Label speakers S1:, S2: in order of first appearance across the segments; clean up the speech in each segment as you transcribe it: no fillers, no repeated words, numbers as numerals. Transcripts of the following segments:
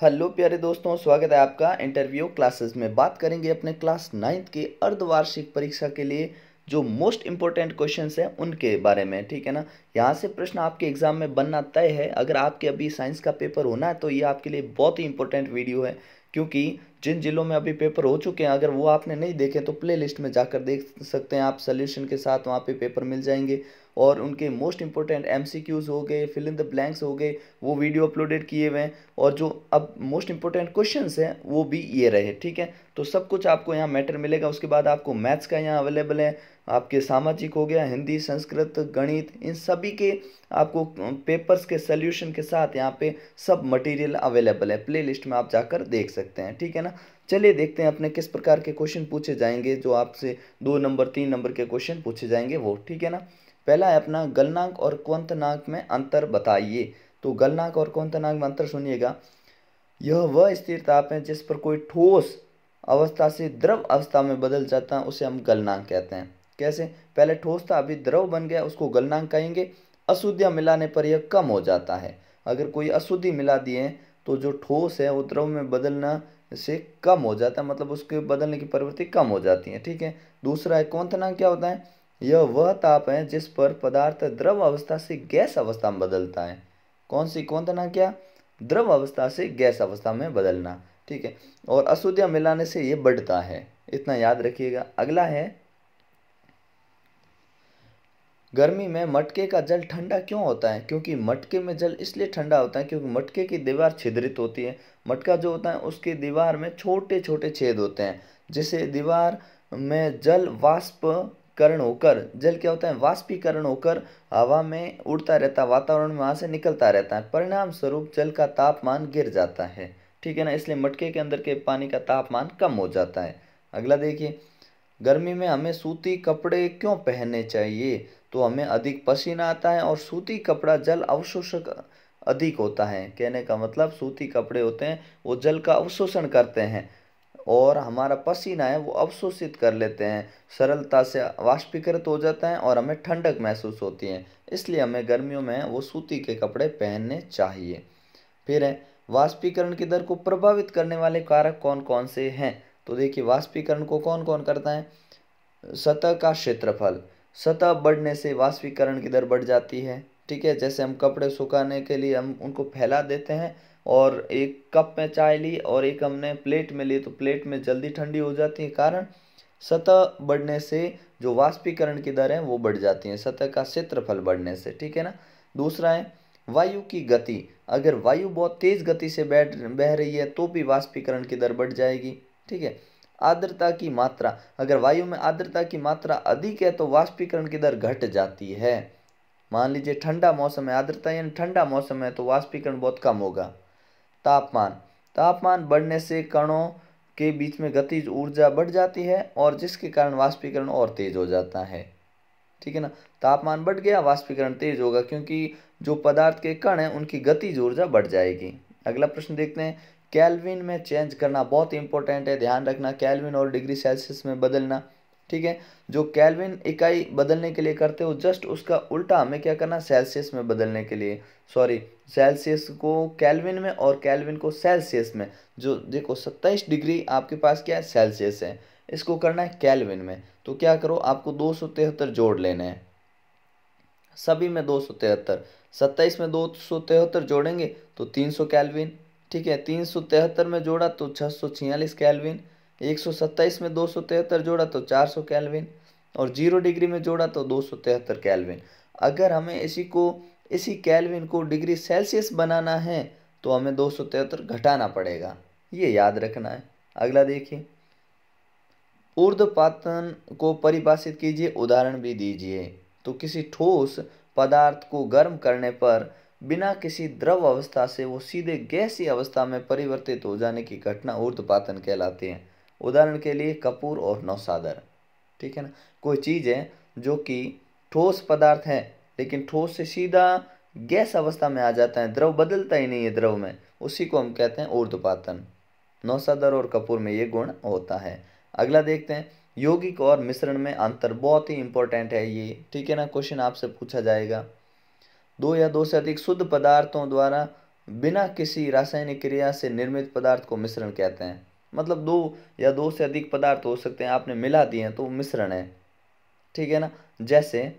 S1: Hello प्यारे दोस्तों, स्वागत है आपका इंटरव्यू क्लासेस में। बात करेंगे अपने क्लास 9th की अर्धवार्षिक परीक्षा के लिए जो मोस्ट इंपॉर्टेंट क्वेश्चंस हैं उनके बारे में। ठीक है ना। यहाँ से प्रश्न आपके एग्जाम में बनना तय है। अगर आपके अभी साइंस का पेपर होना है तो ये आपके लिए बहुत ही इंपॉर्टेंट वीडियो है, क्योंकि जिन जिलों में अभी पेपर हो चुके हैं अगर वो आपने नहीं देखे तो प्ले लिस्ट में जाकर देख सकते हैं आप। सोल्यूशन के साथ वहाँ पे पेपर मिल जाएंगे और उनके मोस्ट इंपॉर्टेंट एमसीक्यूज हो गए, फिल इन द ब्लैंक्स हो गए, वो वीडियो अपलोडेड किए हुए हैं। और जो अब मोस्ट इंपॉर्टेंट क्वेश्चंस हैं वो भी ये रहे। ठीक है, तो सब कुछ आपको यहाँ मैटर मिलेगा। उसके बाद आपको मैथ्स का यहाँ अवेलेबल है, आपके सामाजिक हो गया, हिंदी, संस्कृत, गणित, इन सभी के आपको पेपर्स के सोल्यूशन के साथ यहाँ पे सब मटेरियल अवेलेबल है। प्ले लिस्ट में आप जाकर देख सकते हैं। ठीक है ना। चलिए देखते हैं अपने किस प्रकार के क्वेश्चन पूछे जाएंगे, जो आपसे 2 नंबर 3 नंबर के क्वेश्चन पूछे जाएंगे वो। ठीक है ना। पहला है अपना गलनांक और क्वंतनांक में अंतर बताइए। तो गलनांक और क्वंतनांक में अंतर सुनिएगा। यह वह स्थिर ताप है जिस पर कोई ठोस अवस्था से द्रव अवस्था में बदल जाता है, उसे हम गलनांक कहते हैं। कैसे? पहले ठोस था, अभी द्रव बन गया, उसको गलनांक कहेंगे। अशुद्धियाँ मिलाने पर यह कम हो जाता है। अगर कोई अशुद्धि मिला दिए तो जो ठोस है वो द्रव में बदलना से कम हो जाता है, मतलब उसके बदलने की प्रवृत्ति कम हो जाती है। ठीक है। दूसरा है क्वंतनांक। क्या होता है? यह वह ताप है जिस पर पदार्थ द्रव अवस्था से गैस अवस्था में बदलता है। कौन सी क्वंतनांक? क्या? द्रव अवस्था से गैस अवस्था में बदलना। ठीक है। और अशुद्धियाँ मिलाने से ये बढ़ता है, इतना याद रखिएगा। अगला है, गर्मी में मटके का जल ठंडा क्यों होता है? क्योंकि मटके में जल इसलिए ठंडा होता है क्योंकि मटके की दीवार छिद्रित होती है। मटका जो होता है उसकी दीवार में छोटे छोटे छेद होते हैं, जिससे दीवार में जल वाष्पीकरण होकर, जल क्या होता है? वाष्पीकरण होकर हवा में उड़ता रहता है, वातावरण में वहाँ से निकलता रहता है। परिणाम स्वरूप जल का तापमान गिर जाता है। ठीक है ना। इसलिए मटके के अंदर के पानी का तापमान कम हो जाता है। अगला देखिए, गर्मी में हमें सूती कपड़े क्यों पहनने चाहिए? तो हमें अधिक पसीना आता है और सूती कपड़ा जल अवशोषक अधिक होता है। कहने का मतलब सूती कपड़े होते हैं वो जल का अवशोषण करते हैं और हमारा पसीना है वो अवशोषित कर लेते हैं, सरलता से वाष्पीकृत हो जाता है और हमें ठंडक महसूस होती है। इसलिए हमें गर्मियों में वो सूती के कपड़े पहनने चाहिए। फिर है, वाष्पीकरण की दर को प्रभावित करने वाले कारक कौन कौन से हैं? तो देखिए, वाष्पीकरण को कौन कौन करता है? सतह का क्षेत्रफल। सतह बढ़ने से वाष्पीकरण की दर बढ़ जाती है। ठीक है। जैसे हम कपड़े सुखाने के लिए हम उनको फैला देते हैं और एक कप में चाय ली और एक हमने प्लेट में ली तो प्लेट में जल्दी ठंडी हो जाती है, कारण सतह बढ़ने से जो वाष्पीकरण की दर है वो बढ़ जाती है, सतह का क्षेत्रफल बढ़ने से। ठीक है ना। दूसरा है वायु की गति। अगर वायु बहुत तेज गति से बह रही है तो भी वाष्पीकरण की दर बढ़ जाएगी। ठीक है। आर्द्रता की मात्रा। अगर वायु में आर्द्रता की मात्रा अधिक है तो वाष्पीकरण की दर घट जाती है। मान लीजिए ठंडा मौसम है, आर्द्रता यानी ठंडा मौसम है तो वाष्पीकरण बहुत कम होगा। तापमान। तापमान बढ़ने से कणों के बीच में गतिज ऊर्जा बढ़ जाती है और जिसके कारण वाष्पीकरण और तेज हो जाता है। ठीक है ना। तापमान बढ़ गया, वाष्पीकरण तेज होगा, क्योंकि जो पदार्थ के कण हैं उनकी गतिज ऊर्जा बढ़ जाएगी। अगला प्रश्न देखते हैं, केल्विन में चेंज करना बहुत इंपॉर्टेंट है, ध्यान रखना। केल्विन और डिग्री सेल्सियस में बदलना। ठीक है। जो केल्विन इकाई बदलने के लिए करते हो जस्ट उसका उल्टा हमें क्या करना? सेल्सियस में बदलने के लिए, सॉरी, सेल्सियस को केल्विन में और केल्विन को सेल्सियस में। जो देखो 27 डिग्री आपके पास क्या है? सेल्सियस है, इसको करना है केल्विन में। तो क्या करो, आपको 273 जोड़ लेने हैं, सभी में 273। 27 में 273 जोड़ेंगे तो 300 केल्विन। ठीक है। 373 में जोड़ा तो 646 केल्विन। 127 में 273 जोड़ा तो 400 केल्विन और 0 डिग्री में जोड़ा तो 273 केल्विन। अगर हमें इसी केल्विन को डिग्री सेल्सियस बनाना है तो हमें 273 घटाना पड़ेगा, ये याद रखना है। अगला देखिए, ऊर्ध्वपातन को परिभाषित कीजिए, उदाहरण भी दीजिए। तो किसी ठोस पदार्थ को गर्म करने पर बिना किसी द्रव अवस्था से वो सीधे गैसीय अवस्था में परिवर्तित हो जाने की घटना ऊर्ध्वपातन कहलाती है। उदाहरण के लिए कपूर और नौसादर। ठीक है ना। कोई चीज़ है जो कि ठोस पदार्थ है लेकिन ठोस से सीधा गैस अवस्था में आ जाता है, द्रव बदलता ही नहीं है द्रव में, उसी को हम कहते हैं ऊर्ध्वपातन। नौसादर और कपूर में ये गुण होता है। अगला देखते हैं, यौगिक और मिश्रण में अंतर, बहुत ही इंपॉर्टेंट है ये। ठीक है ना। क्वेश्चन आपसे पूछा जाएगा, दो या दो से अधिक शुद्ध पदार्थों द्वारा बिना किसी रासायनिक क्रिया से निर्मित पदार्थ को मिश्रण कहते हैं। मतलब दो या दो से अधिक पदार्थ हो सकते हैं, आपने मिला दिए हैं तो मिश्रण है, ठीक है ना। जैसे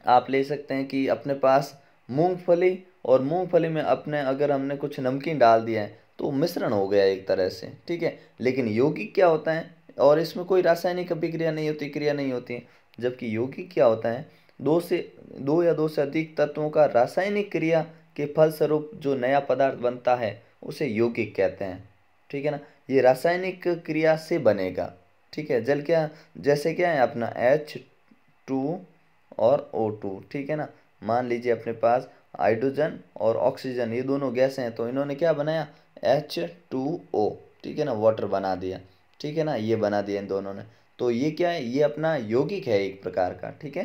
S1: आप ले सकते हैं कि अपने पास मूंगफली, और मूंगफली में अपने अगर हमने कुछ नमकीन डाल दिया है तो मिश्रण हो गया एक तरह से, ठीक है। लेकिन यौगिक क्या होता है, और इसमें कोई रासायनिक अभिक्रिया नहीं होती, क्रिया नहीं होती है। जबकि यौगिक क्या होता है, दो या दो से अधिक तत्वों का रासायनिक क्रिया के फलस्वरूप जो नया पदार्थ बनता है उसे यौगिक कहते हैं, ठीक है ना। ये रासायनिक क्रिया से बनेगा, ठीक है। जल क्या, जैसे क्या है अपना H2 और O2, ठीक है ना। मान लीजिए अपने पास हाइड्रोजन और ऑक्सीजन ये दोनों गैस हैं, तो इन्होंने क्या बनाया, H2O, ठीक है ना, वाटर बना दिया, ठीक है ना, ये बना दिया इन दोनों ने। तो ये क्या है, ये अपना यौगिक है एक प्रकार का, ठीक है।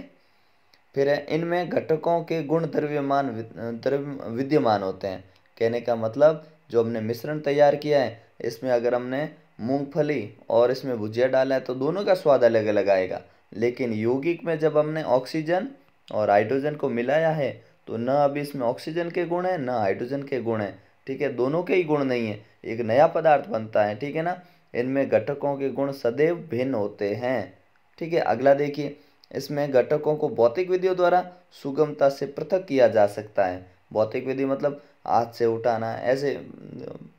S1: फिर है इनमें घटकों के गुण विद्यमान होते हैं। कहने का मतलब जो हमने मिश्रण तैयार किया है, इसमें अगर हमने मूंगफली और इसमें भुजिया डाला है तो दोनों का स्वाद अलग अलग आएगा। लेकिन यौगिक में जब हमने ऑक्सीजन और हाइड्रोजन को मिलाया है तो न अभी इसमें ऑक्सीजन के गुण हैं न हाइड्रोजन के गुण हैं, ठीक है, दोनों के ही गुण नहीं है, एक नया पदार्थ बनता है, ठीक है ना। इनमें घटकों के गुण सदैव भिन्न होते हैं, ठीक है। अगला देखिए, इसमें घटकों को भौतिक विधियों द्वारा सुगमता से पृथक किया जा सकता है। भौतिक विधि मतलब हाथ से उठाना, ऐसे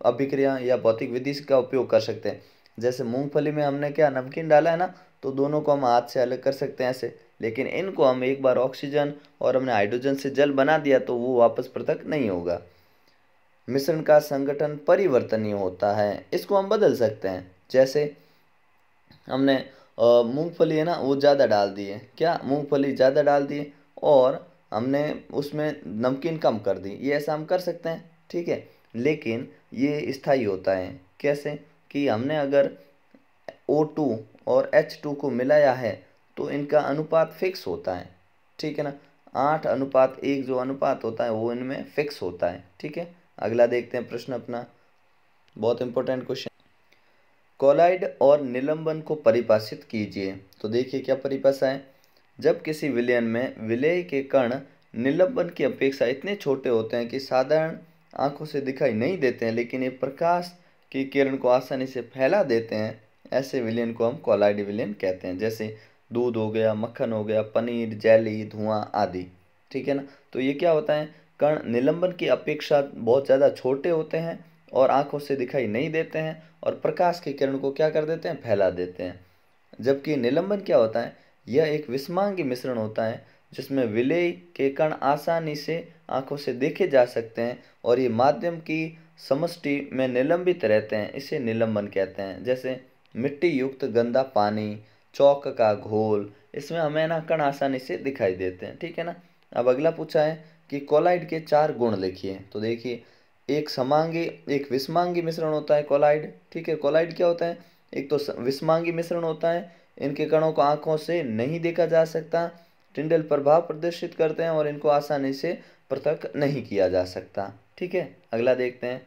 S1: अभिक्रिया या भौतिक विधि का उपयोग कर सकते हैं। जैसे मूंगफली में हमने क्या नमकीन डाला है ना, तो दोनों को हम हाथ से अलग कर सकते हैं ऐसे, लेकिन इनको हम एक बार ऑक्सीजन और हमने हाइड्रोजन से जल बना दिया तो वो वापस पृथक नहीं होगा। मिश्रण का संगठन परिवर्तनीय होता है, इसको हम बदल सकते हैं। जैसे हमने मूंगफली है ना वो ज़्यादा डाल दिए, क्या मूंगफली ज़्यादा डाल दिए और हमने उसमें नमकीन कम कर दी, ये ऐसा हम कर सकते हैं, ठीक है। लेकिन ये स्थायी होता है, कैसे कि हमने अगर O2 और H2 को मिलाया है तो इनका अनुपात फिक्स होता है, ठीक है ना। 8:1 जो अनुपात होता है वो इनमें फिक्स होता है, ठीक है। अगला देखते हैं प्रश्न अपना, बहुत इंपॉर्टेंट क्वेश्चन। कोलाइड और निलंबन को परिभाषित कीजिए। तो देखिए क्या परिभाषा है, जब किसी विलयन में विलेय के कण निलंबन की अपेक्षा इतने छोटे होते हैं कि साधारण आंखों से दिखाई नहीं देते हैं, लेकिन ये प्रकाश की किरण को आसानी से फैला देते हैं, ऐसे विलयन को हम कोलाइड विलयन कहते हैं। जैसे दूध हो गया, मक्खन हो गया, पनीर, जेली, धुआं आदि, ठीक है ना। तो ये क्या होता है, कण निलंबन की अपेक्षा बहुत ज़्यादा छोटे होते हैं और आंखों से दिखाई नहीं देते हैं और प्रकाश की किरण को क्या कर देते हैं, फैला देते हैं। जबकि निलंबन क्या होता है, यह एक विषमांगी मिश्रण होता है जिसमें विलेय के कण आसानी से आंखों से देखे जा सकते हैं और ये माध्यम की समष्टि में निलंबित रहते हैं, इसे निलंबन कहते हैं। जैसे मिट्टी युक्त गंदा पानी, चौक का घोल, इसमें हमें ना कण आसानी से दिखाई देते हैं, ठीक है ना। अब अगला पूछा है कि कोलाइड के 4 गुण लिखिए। तो देखिए, एक समांगी एक विषमांगी मिश्रण होता है कोलाइड, ठीक है। कोलाइड क्या होता है, एक तो विषमांगी मिश्रण होता है, इनके कणों को आंखों से नहीं देखा जा सकता, टिंडल प्रभाव प्रदर्शित करते हैं और इनको आसानी से पृथक नहीं किया जा सकता, ठीक है। अगला देखते हैं,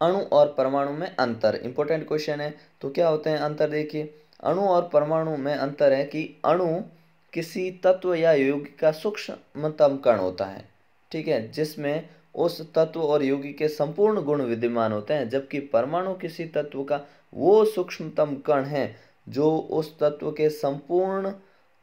S1: अणु और परमाणु में अंतर, इंपॉर्टेंट क्वेश्चन है। तो क्या होते हैं अंतर, देखिए अणु और परमाणु में अंतर है कि अणु किसी तत्व या यौगिक का सूक्ष्मतम कण होता है, ठीक है, जिसमें उस तत्व और यौगिक के संपूर्ण गुण विद्यमान होते हैं, जबकि परमाणु किसी तत्व का वो सूक्ष्मतम कण है जो उस तत्व के संपूर्ण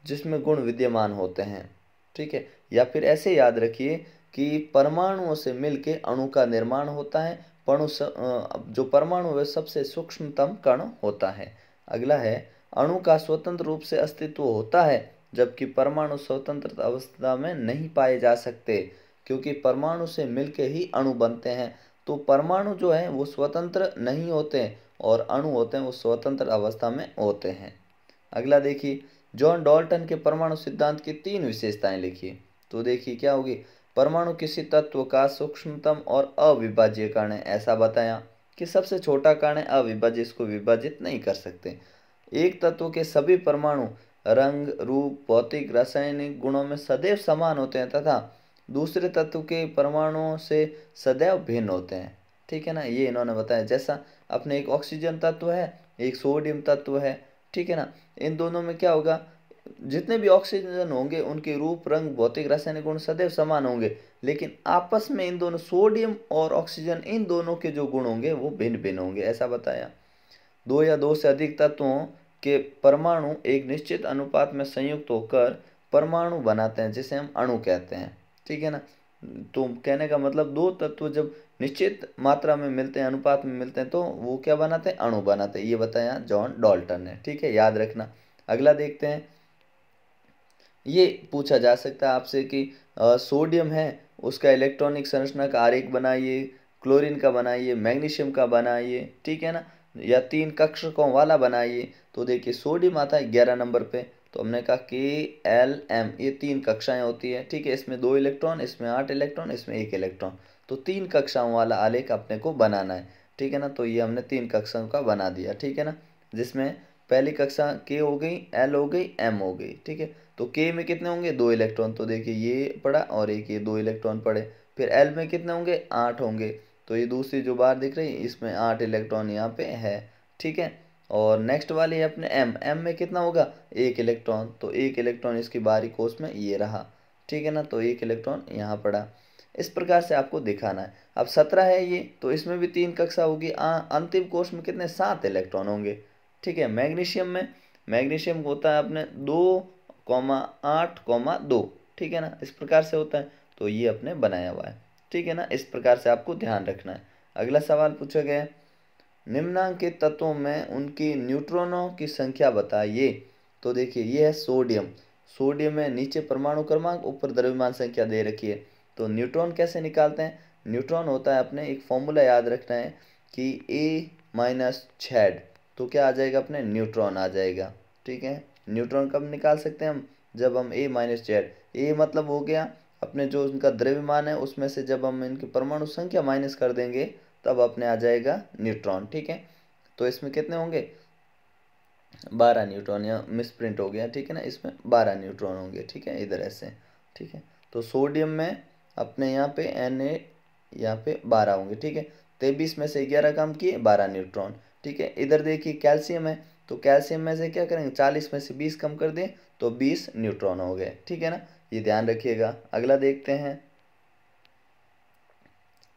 S1: जिसमें गुण विद्यमान होते हैं, ठीक है। या फिर ऐसे याद रखिए कि परमाणुओं से मिलके अणु का निर्माण होता है, जो परमाणु है सबसे सूक्ष्मतम कण होता है। अगला है, अणु का स्वतंत्र रूप से अस्तित्व होता है जबकि परमाणु स्वतंत्र अवस्था में नहीं पाए जा सकते, क्योंकि परमाणु से मिलके ही अणु बनते हैं। तो परमाणु जो है वो स्वतंत्र नहीं होते और अणु होते हैं वो स्वतंत्र अवस्था में होते हैं। अगला देखिए, जॉन डाल्टन के परमाणु सिद्धांत की 3 विशेषताएं लिखिए। तो देखिए क्या होगी, परमाणु किसी तत्व का सूक्ष्मतम और अविभाज्य कण है, ऐसा बताया कि सबसे छोटा कण है अविभाज्य, इसको विभाजित नहीं कर सकते। एक तत्व के सभी परमाणु रंग, रूप, भौतिक, रासायनिक गुणों में सदैव समान होते हैं तथा दूसरे तत्व के परमाणुओं से सदैव भिन्न होते हैं, ठीक है ना, ये इन्होंने बताया। जैसा अपने एक ऑक्सीजन तत्व है, एक सोडियम तत्व है, ठीक है ना, इन दोनों में क्या होगा, जितने भी ऑक्सीजन होंगे उनके रूप, रंग, भौतिक, रासायनिक गुण सदैव समान होंगे, लेकिन आपस में इन दोनों सोडियम और ऑक्सीजन इन दोनों के जो गुण होंगे वो भिन्न भिन्न होंगे, ऐसा बताया। दो या दो से अधिक तत्वों के परमाणु एक निश्चित अनुपात में संयुक्त होकर परमाणु बनाते हैं, जिसे हम अणु कहते हैं। ठीक है ना। तो कहने का मतलब दो तत्व जब निश्चित मात्रा में मिलते हैं, अनुपात में मिलते हैं, तो वो क्या बनाते हैं, अणु बनाते हैं। ये बताया जॉन डाल्टन ने। ठीक है, याद रखना। अगला देखते हैं। ये पूछा जा सकता है आपसे कि सोडियम है, उसका इलेक्ट्रॉनिक संरचना का आरेख बनाइए, क्लोरीन का बनाइए, मैग्नीशियम का बनाइए। ठीक है ना, या 3 कक्षकों वाला बनाइए। तो देखिए सोडियम आता है 11 नंबर पे, तो हमने कहा KLM, ये 3 कक्षाएं होती है। ठीक है, इसमें 2 इलेक्ट्रॉन, इसमें 8 इलेक्ट्रॉन, इसमें 1 इलेक्ट्रॉन, तो 3 कक्षाओं वाला आलेख अपने को बनाना है। ठीक है ना, तो ये हमने 3 कक्षाओं का बना दिया। ठीक है ना, जिसमें पहली कक्षा K हो गई, L हो गई, M हो गई। ठीक है, तो K में कितने होंगे, 2 इलेक्ट्रॉन, तो देखिए ये पड़ा और एक ये 2 इलेक्ट्रॉन पड़े। फिर L में कितने होंगे, 8 होंगे, तो ये दूसरी जो बार दिख रही है इसमें 8 इलेक्ट्रॉन यहाँ पे है। ठीक है, और नेक्स्ट वाली है अपने M में कितना होगा, 1 इलेक्ट्रॉन, तो 1 इलेक्ट्रॉन इसकी बाहरी कोष में ये रहा। ठीक है ना, तो 1 इलेक्ट्रॉन यहाँ पड़ा। इस प्रकार से आपको दिखाना है। अब 17 है ये, तो इसमें भी 3 कक्षा होगी। अंतिम कोष में कितने, 7 इलेक्ट्रॉन होंगे। ठीक है, मैग्नीशियम होता है अपने 2,8,2। ठीक है ना, इस प्रकार से होता है, तो ये अपने बनाया हुआ है। ठीक है ना, इस प्रकार से आपको ध्यान रखना है। अगला सवाल पूछा गया है, निम्नांकित तत्वों में उनकी न्यूट्रॉनों की संख्या बताइए। तो देखिए ये है सोडियम। सोडियम में नीचे परमाणु क्रमांक, ऊपर द्रव्यमान संख्या दे रखी है। तो न्यूट्रॉन कैसे निकालते हैं, न्यूट्रॉन होता है अपने, एक फॉर्मूला याद रखना है कि A-Z, तो क्या आ जाएगा अपने, न्यूट्रॉन आ जाएगा। ठीक है, न्यूट्रॉन कब निकाल सकते हैं हम, जब हम A-Z, ए मतलब हो गया अपने जो उनका द्रव्यमान है उसमें से जब हम इनकी परमाणु संख्या माइनस कर देंगे तब अपने आ जाएगा न्यूट्रॉन। ठीक है, तो इसमें कितने होंगे, 12 न्यूट्रॉन, या मिसप्रिंट हो गया। ठीक है ना, इसमें 12 न्यूट्रॉन होंगे। ठीक है, इधर ऐसे। ठीक है, तो सोडियम में अपने यहाँ पे Na यहाँ पे 12 होंगे। ठीक है, 23 में से 11 कम किए, 12 न्यूट्रॉन। ठीक है, इधर देखिए कैल्शियम है, तो कैल्शियम में से क्या करेंगे, 40 में से 20 कम कर दें तो 20 न्यूट्रॉन हो गए। ठीक है ना, ये ध्यान रखिएगा। अगला देखते हैं,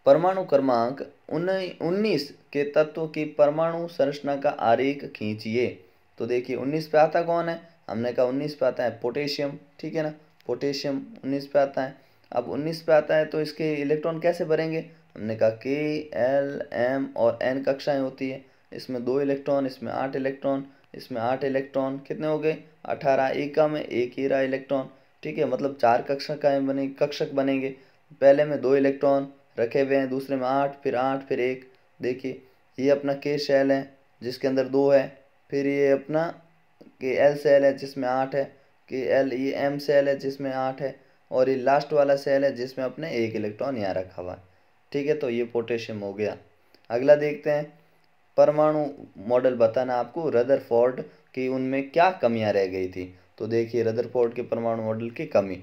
S1: परमाणु क्रमांक 19 के तत्व की परमाणु संरचना का आरेख खींचिए। तो देखिए 19 पे आता कौन है, हमने कहा 19 पे आता है पोटेशियम। ठीक है ना, पोटेशियम 19 पे आता है। अब 19 पे आता है तो इसके इलेक्ट्रॉन कैसे भरेंगे, हमने कहा KLM और N कक्षाएं होती है। इसमें 2 इलेक्ट्रॉन, इसमें 8 इलेक्ट्रॉन, इसमें 8 इलेक्ट्रॉन, कितने हो गए, 18। एक का में एक ही रहा इलेक्ट्रॉन। ठीक है, मतलब 4 कक्षक बनेंगे। पहले में 2 इलेक्ट्रॉन रखे हुए हैं, दूसरे में 8, फिर 8, फिर 1। देखिए ये अपना K शेल है जिसके अंदर 2 है, फिर ये अपना KL सेल है जिसमें 8 है, KL ये M सेल है जिसमें 8 है, और ये लास्ट वाला सेल है जिसमें अपने 1 इलेक्ट्रॉन यहाँ रखा हुआ है। ठीक है, तो ये पोटेशियम हो गया। अगला देखते हैं, परमाणु मॉडल बताना आपको रदरफोर्ड की उनमें क्या कमियां रह गई थी। तो देखिए रदरफोर्ड के परमाणु मॉडल की कमी,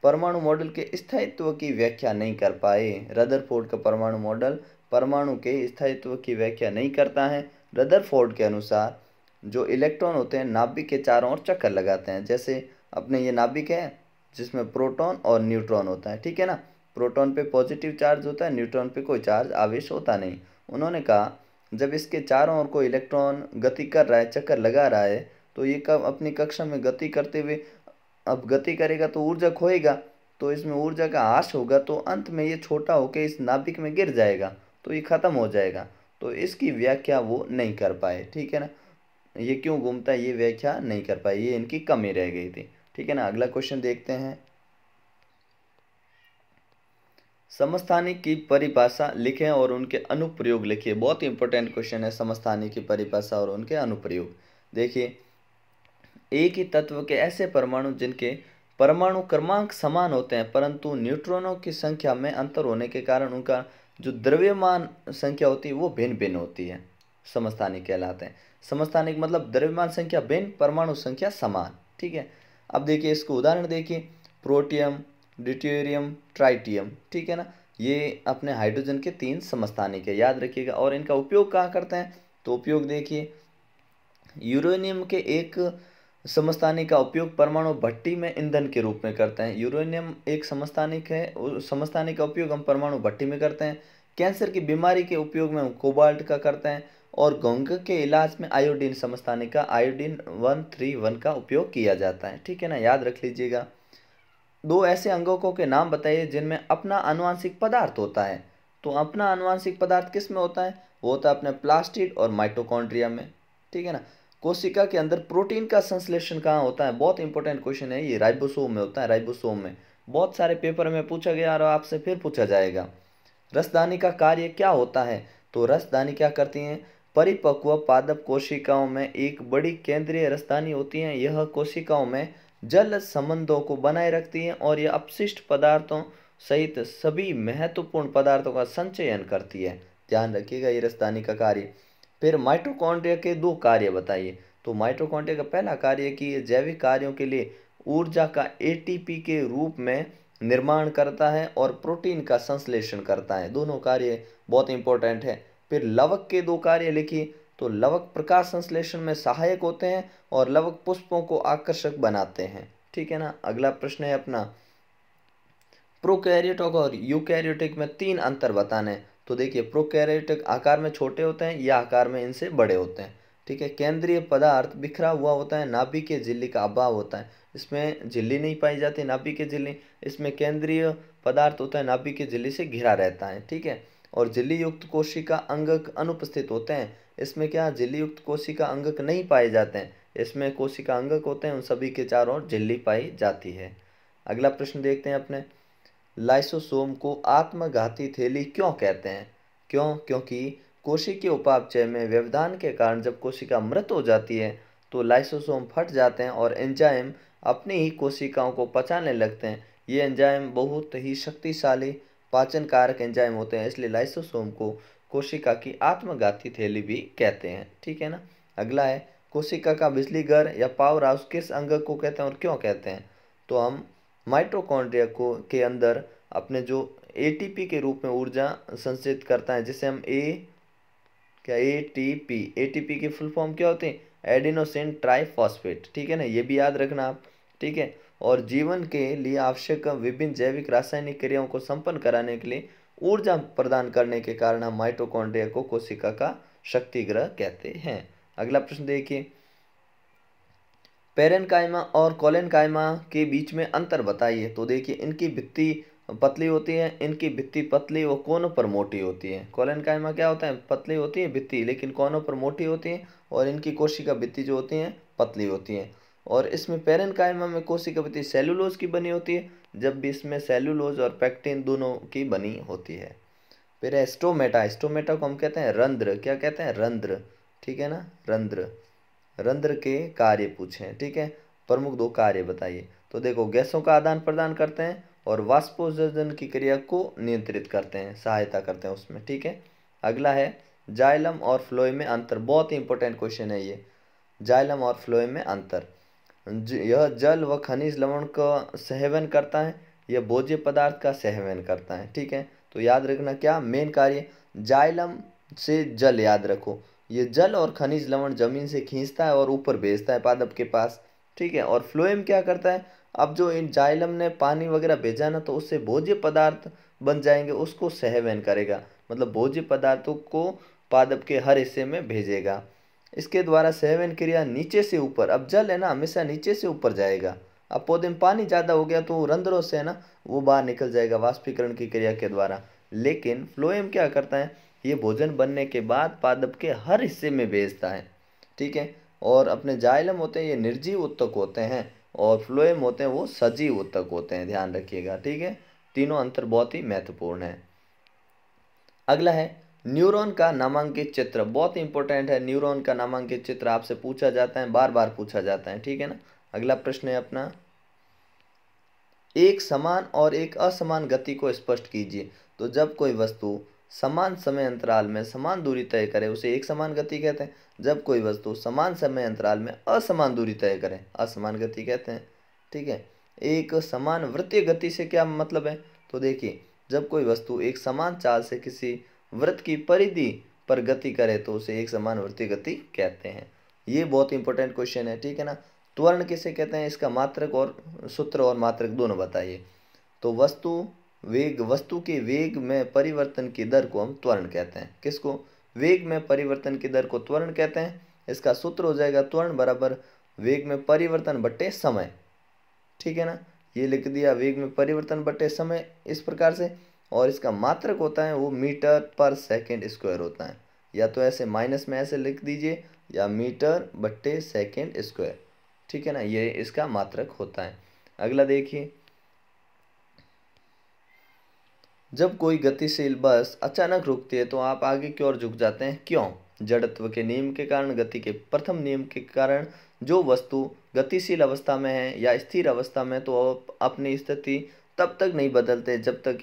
S1: परमाणु मॉडल के स्थायित्व की व्याख्या नहीं कर पाए। रदरफोर्ड का परमाणु मॉडल परमाणु के स्थायित्व की व्याख्या नहीं करता है। रदरफोर्ड के अनुसार जो इलेक्ट्रॉन होते हैं नाभिक के चारों ओर चक्कर लगाते हैं। जैसे अपने ये नाभिक है जिसमें प्रोटॉन और न्यूट्रॉन होता है। ठीक है ना, प्रोटॉन पे पॉजिटिव चार्ज होता है, न्यूट्रॉन पे कोई चार्ज आवेश होता नहीं। उन्होंने कहा जब इसके चारों ओर कोई इलेक्ट्रॉन गति कर रहा है, चक्कर लगा रहा है, तो ये कब अपनी कक्षा में गति करते हुए अब गति करेगा तो ऊर्जा खोएगा, तो इसमें ऊर्जा का ह्रास होगा, तो अंत में ये छोटा होकर इस नाभिक में गिर जाएगा, तो ये खत्म हो जाएगा। तो इसकी व्याख्या वो नहीं कर पाए। ठीक है ना, ये क्यों घूमता है ये व्याख्या नहीं कर पाए, ये इनकी कमी रह गई थी। ठीक है ना, अगला क्वेश्चन देखते हैं, समस्थानिक की परिभाषा लिखें और उनके अनुप्रयोग लिखिए। बहुत ही इंपॉर्टेंट क्वेश्चन है समस्थानिक की परिभाषा और उनके अनुप्रयोग। देखिए एक ही तत्व के ऐसे परमाणु जिनके परमाणु क्रमांक समान होते हैं परंतु न्यूट्रॉनों की संख्या में अंतर होने के कारण उनका जो द्रव्यमान संख्या होती है वो भिन्न भिन्न होती है, समस्थानिक कहलाते हैं। समस्थानिक मतलब द्रव्यमान संख्या भिन्न, परमाणु संख्या समान। ठीक है, अब देखिए इसको उदाहरण देखिए, प्रोटियम, ड्यूटेरियम, ट्राइटियम। ठीक है ना, ये अपने हाइड्रोजन के 3 समस्थानिक है, याद रखिएगा। और इनका उपयोग कहाँ करते हैं, तो उपयोग देखिए यूरेनियम के एक समस्थानिक का उपयोग परमाणु भट्टी में ईंधन के रूप में करते हैं। यूरेनियम एक समस्थानिक है, समस्थानिक का उपयोग हम परमाणु भट्टी में करते हैं। कैंसर की बीमारी के उपयोग में हम कोबाल्ट का करते हैं। और गंग के इलाज में आयोडीन समस्थानिक का आयोडीन 131 का उपयोग किया जाता है। ठीक है ना, याद रख लीजिएगा। दो ऐसे अंगकों के नाम बताइए जिनमें अपना आनुवांशिक पदार्थ होता है। तो अपना आनुवांशिक पदार्थ किस में होता है? वो होता है अपने प्लास्टिड और माइटोकॉन्ड्रिया में। ठीक है ना। कोशिका के अंदर प्रोटीन का संश्लेषण कहाँ होता है? बहुत इंपॉर्टेंट क्वेश्चन है ये, राइबोसोम में होता है, राइबोसोम में। बहुत सारे पेपर में पूछा गया और आपसे फिर पूछा जाएगा। रसदानी का कार्य क्या होता है? तो रसदानी क्या करती हैं? परिपक्व पादप कोशिकाओं में एक बड़ी केंद्रीय रसदानी होती है। यह कोशिकाओं में जल संबंधों को बनाए रखती है और यह अपशिष्ट पदार्थों सहित सभी महत्वपूर्ण पदार्थों का संचयन करती है। ध्यान रखिएगा ये रसदानी का कार्य। फिर माइटोकॉन्ड्रिया के दो कार्य बताइए। तो माइटोकॉन्ड्रिया का पहला कार्य कि ये जैविक कार्यों के लिए ऊर्जा का एटीपी के रूप में निर्माण करता है और प्रोटीन का संश्लेषण करता है। दोनों कार्य बहुत इंपॉर्टेंट है। फिर लवक के दो कार्य लिखिए। तो लवक प्रकाश संश्लेषण में सहायक होते हैं और लवक पुष्पों को आकर्षक बनाते हैं। ठीक है ना। अगला प्रश्न है अपना, प्रोकैरियोटिक और यूकैरियोटिक में तीन अंतर बताने। तो देखिए, प्रोकैरियोटिक आकार में छोटे होते हैं या आकार में इनसे बड़े होते हैं। ठीक है। केंद्रीय पदार्थ बिखरा हुआ होता है, नाभिकीय झिल्ली का अभाव होता है। इसमें झिल्ली नहीं पाई जाती, नाभिकीय झिल्ली। इसमें केंद्रीय पदार्थ होता है, नाभिकीय झिल्ली से घिरा रहता है। ठीक है। और झिल्ली युक्त कोशिका अंगक अनुपस्थित होते हैं। इसमें क्या, झिल्ली युक्त कोशिका अंगक नहीं पाए जाते हैं। इसमें कोशिका अंगक होते हैं, उन सभी के चारों ओर झिल्ली पाई जाती है। अगला प्रश्न देखते हैं अपने, लाइसोसोम को आत्मघाती थैली क्यों कहते हैं? क्यों? क्योंकि कोशिकीय उपापचय में व्यवधान के कारण जब कोशिका मृत हो जाती है तो लाइसोसोम फट जाते हैं और एंजाइम अपनी ही कोशिकाओं को पचाने लगते हैं। ये एंजाइम बहुत ही शक्तिशाली पाचन कारक एंजाइम होते हैं, इसलिए लाइसोसोम को कोशिका की आत्मघाती थैली भी कहते हैं। ठीक है ना। अगला है, कोशिका का बिजली घर या पावर हाउस किस अंग को कहते हैं और क्यों कहते हैं? तो हम माइटोकॉन्ड्रिया को के अंदर अपने जो एटीपी के रूप में ऊर्जा संचित करता है, जिसे हम एटीपी की फुल फॉर्म क्या होती है? Adenosine triphosphate. ठीक है ना, ये भी याद रखना आप। ठीक है। और जीवन के लिए आवश्यक विभिन्न जैविक रासायनिक क्रियाओं को संपन्न कराने के लिए ऊर्जा प्रदान करने के कारण हम माइटोकॉन्ड्रिया को कोशिका का शक्तिगृह कहते हैं। अगला प्रश्न देखिए, पेरेनकाइमा और कोलेनकाइमा के बीच में अंतर बताइए। तो देखिए, इनकी भित्ति पतली होती है, इनकी भित्ति पतली व कोनों पर मोटी होती है। कोलेनकाइमा क्या होता है? पतली होती है भित्ति, लेकिन कोनों पर मोटी होती है। और इनकी कोशिका भित्ति जो होती है पतली होती है। और इसमें पेरेनकाइमा में कोशिका भित्ति सेलुलोज की बनी होती है, जब भी इसमें सेलुलोज और पेक्टिन दोनों की बनी होती है। फिर है स्टोमेटा। स्टोमेटा को हम कहते हैं रंध्र। क्या कहते हैं? रंध्र। ठीक है ना, रंध्र। रंध्र के कार्य पूछे। ठीक है। प्रमुख दो कार्य बताइए। तो देखो, गैसों का आदान प्रदान करते हैं और वाष्पोत्सर्जन की क्रिया को नियंत्रित करते हैं, सहायता करते हैं उसमें। ठीक है। अगला है, जाइलम और फ्लोएम में अंतर। बहुत ही इंपॉर्टेंट क्वेश्चन है ये, जाइलम और फ्लोएम में अंतर। यह जल व खनिज लवण का सहवन करता है, यह भोज्य पदार्थ का सहवन करता है। ठीक है। तो याद रखना क्या मेन कार्य, जाइलम से जल याद रखो, ये जल और खनिज लवण जमीन से खींचता है और ऊपर भेजता है पादप के पास। ठीक है। और फ्लोएम क्या करता है, अब जो इन जाइलम ने पानी वगैरह भेजा ना, तो उससे भोज्य पदार्थ बन जाएंगे, उसको सहवन करेगा, मतलब भोज्य पदार्थों को पादप के हर हिस्से में भेजेगा। इसके द्वारा सहवन क्रिया नीचे से ऊपर, अब जल है ना हमेशा नीचे से ऊपर जाएगा। अब पौधे में पानी ज़्यादा हो गया तो रंध्रों से है ना वो बाहर निकल जाएगा वाष्पीकरण की क्रिया के द्वारा। लेकिन फ्लोएम क्या करता है, ये भोजन बनने के बाद पादप के हर हिस्से में भेजता है। ठीक है। और अपने जाइलम होते हैं ये निर्जीव ऊतक होते हैं और फ्लोएम होते हैं वो सजीव ऊतक होते हैं, ध्यान रखिएगा। ठीक है। तीनों अंतर बहुत ही महत्वपूर्ण है। अगला है, न्यूरॉन का नामांकित चित्र। बहुत इंपॉर्टेंट है, न्यूरॉन का नामांकित चित्र आपसे पूछा जाता है, बार बार पूछा जाता है। ठीक है ना। अगला प्रश्न है अपना, एक समान और एक असमान गति को स्पष्ट कीजिए। तो जब कोई वस्तु समान समय अंतराल में समान दूरी तय करे उसे एक समान गति कहते हैं। जब कोई वस्तु समान समय अंतराल में असमान दूरी तय करे, असमान गति कहते हैं। ठीक है। एक समान वृत्तीय गति से क्या मतलब है? तो देखिए, जब कोई वस्तु एक समान चाल से किसी वृत्त की परिधि पर गति करे तो उसे एक समान वृत्तीय गति कहते हैं। ये बहुत इंपॉर्टेंट क्वेश्चन है। ठीक है ना। त्वरण किसे कहते हैं, इसका मात्रक और सूत्र और मात्रक दोनों बताइए। तो वस्तु के वेग में परिवर्तन की दर को हम त्वरण कहते हैं। किसको, वेग में परिवर्तन की दर को त्वरण कहते हैं। इसका सूत्र हो जाएगा त्वरण बराबर वेग में परिवर्तन बट्टे समय। ठीक है ना, ये लिख दिया, वेग में परिवर्तन बट्टे समय इस प्रकार से। और इसका मात्रक होता है वो मीटर पर सेकेंड स्क्वायर होता है, या तो ऐसे माइनस में ऐसे लिख दीजिए, या मीटर बट्टे सेकेंड स्क्वायर। ठीक है ना, ये इसका मात्रक होता है। अगला देखिए, जब कोई गतिशील बस अचानक रुकती है तो आप आगे की ओर झुक जाते हैं, क्यों? जड़त्व के नियम के कारण, गति के प्रथम नियम के कारण। जो वस्तु गतिशील अवस्था में है या स्थिर अवस्था में, तो अपनी स्थिति तब तक नहीं बदलते जब तक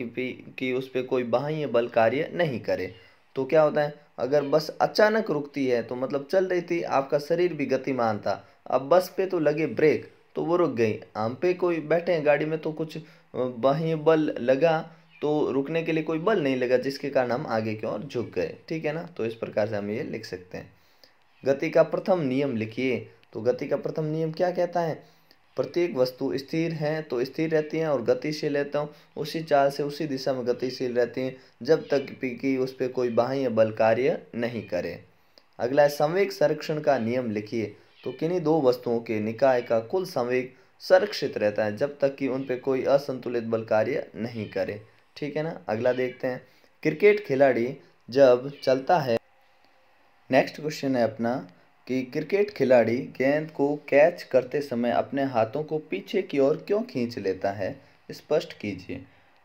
S1: कि उस पर कोई बाह्य बल कार्य नहीं करे। तो क्या होता है, अगर बस अचानक रुकती है तो मतलब चल रही थी, आपका शरीर भी गतिमान था, अब बस पे तो लगे ब्रेक तो वो रुक गई। हम पे कोई बैठे हैं गाड़ी में तो कुछ बाह्य बल लगा, तो रुकने के लिए कोई बल नहीं लगा, जिसके कारण हम आगे की ओर झुक गए। ठीक है ना, तो इस प्रकार से हम ये लिख सकते हैं। गति का प्रथम नियम लिखिए। तो गति का प्रथम नियम क्या कहता है, प्रत्येक वस्तु स्थिर है तो स्थिर रहती है और गतिशील रहता हूँ उसी चाल से उसी दिशा में गतिशील रहती है जब तक कि उस पर कोई बाह्य बल कार्य नहीं करे। अगला है संवेग संरक्षण का नियम लिखिए। तो किन्हीं दो वस्तुओं के निकाय का कुल संवेग संरक्षित रहता है जब तक कि उन पर कोई असंतुलित बल कार्य नहीं करे। ठीक है ना, अगला देखते हैं, क्रिकेट खिलाड़ी जब चलता है। नेक्स्ट क्वेश्चन है अपना कि क्रिकेट खिलाड़ी गेंद को कैच करते समय अपने हाथों को पीछे की ओर क्यों खींच लेता है, स्पष्ट कीजिए।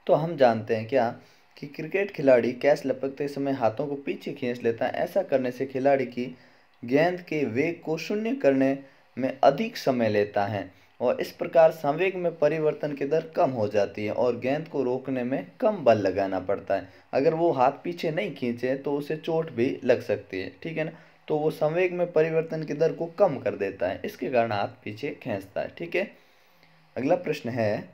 S1: तो हम जानते हैं क्या कि क्रिकेट खिलाड़ी कैच लपकते समय हाथों को पीछे खींच लेता है। ऐसा करने से खिलाड़ी की गेंद के वेग को शून्य करने में अधिक समय लेता है और इस प्रकार संवेग में परिवर्तन की दर कम हो जाती है और गेंद को रोकने में कम बल लगाना पड़ता है। अगर वो हाथ पीछे नहीं खींचे तो उसे चोट भी लग सकती है। ठीक है ना, तो वो संवेग में परिवर्तन की दर को कम कर देता है, इसके कारण हाथ पीछे खींचता है। ठीक है, अगला प्रश्न है,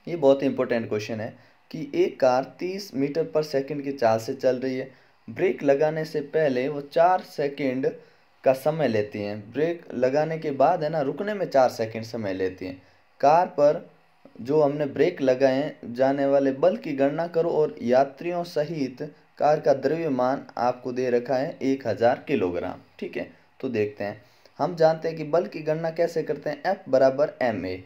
S1: ये बहुत इंपॉर्टेंट क्वेश्चन है कि एक कार 30 मीटर पर सेकंड की चाल से चल रही है। ब्रेक लगाने से पहले वो 4 सेकंड का समय लेती हैं, ब्रेक लगाने के बाद है ना रुकने में 4 सेकंड समय लेती हैं। कार पर जो हमने ब्रेक लगाए जाने वाले बल की गणना करो और यात्रियों सहित कार का द्रव्यमान आपको दे रखा है 1000 किलोग्राम। ठीक है, तो देखते हैं, हम जानते हैं कि बल की गणना कैसे करते हैं, F बराबर ma।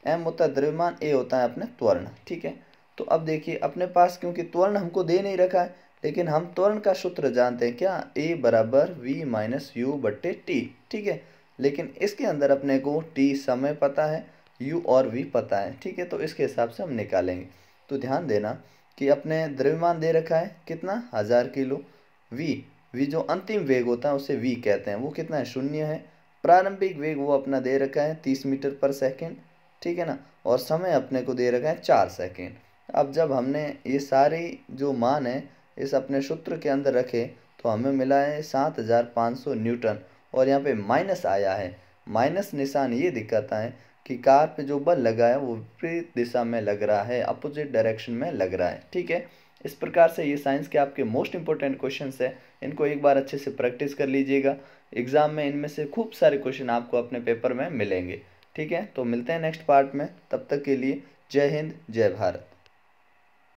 S1: एम होता है द्रव्यमान, ए होता है अपने त्वरण। ठीक है, तो अब देखिए अपने पास क्योंकि त्वरण हमको दे नहीं रखा है, लेकिन हम त्वरण का सूत्र जानते हैं क्या, ए बराबर वी माइनस यू बट्टे टी। ठीक है, लेकिन इसके अंदर अपने को टी समय पता है, यू और वी पता है। ठीक है, तो इसके हिसाब से हम निकालेंगे। तो ध्यान देना कि अपने द्रव्यमान दे रखा है कितना, 1000 किलो। वी जो अंतिम वेग होता है उसे वी कहते हैं, वो कितना है, 0 है। प्रारंभिक वेग वो अपना दे रखा है 30 मीटर पर सेकेंड। ठीक है ना, और समय अपने को दे रखा है 4 सेकेंड। अब जब हमने ये सारे जो मान है इस अपने सूत्र के अंदर रखे तो हमें मिला है 7500 न्यूटन, और यहाँ पे माइनस आया है। माइनस निशान ये दिखाता है कि कार पे जो बल लगा है वो विपरीत दिशा में लग रहा है, अपोजिट डायरेक्शन में लग रहा है। ठीक है, इस प्रकार से ये साइंस के आपके मोस्ट इंपॉर्टेंट क्वेश्चंस है, इनको एक बार अच्छे से प्रैक्टिस कर लीजिएगा। एग्जाम में इनमें से खूब सारे क्वेश्चन आपको अपने पेपर में मिलेंगे। ठीक है, तो मिलते हैं नेक्स्ट पार्ट में, तब तक के लिए जय हिंद जय भारत।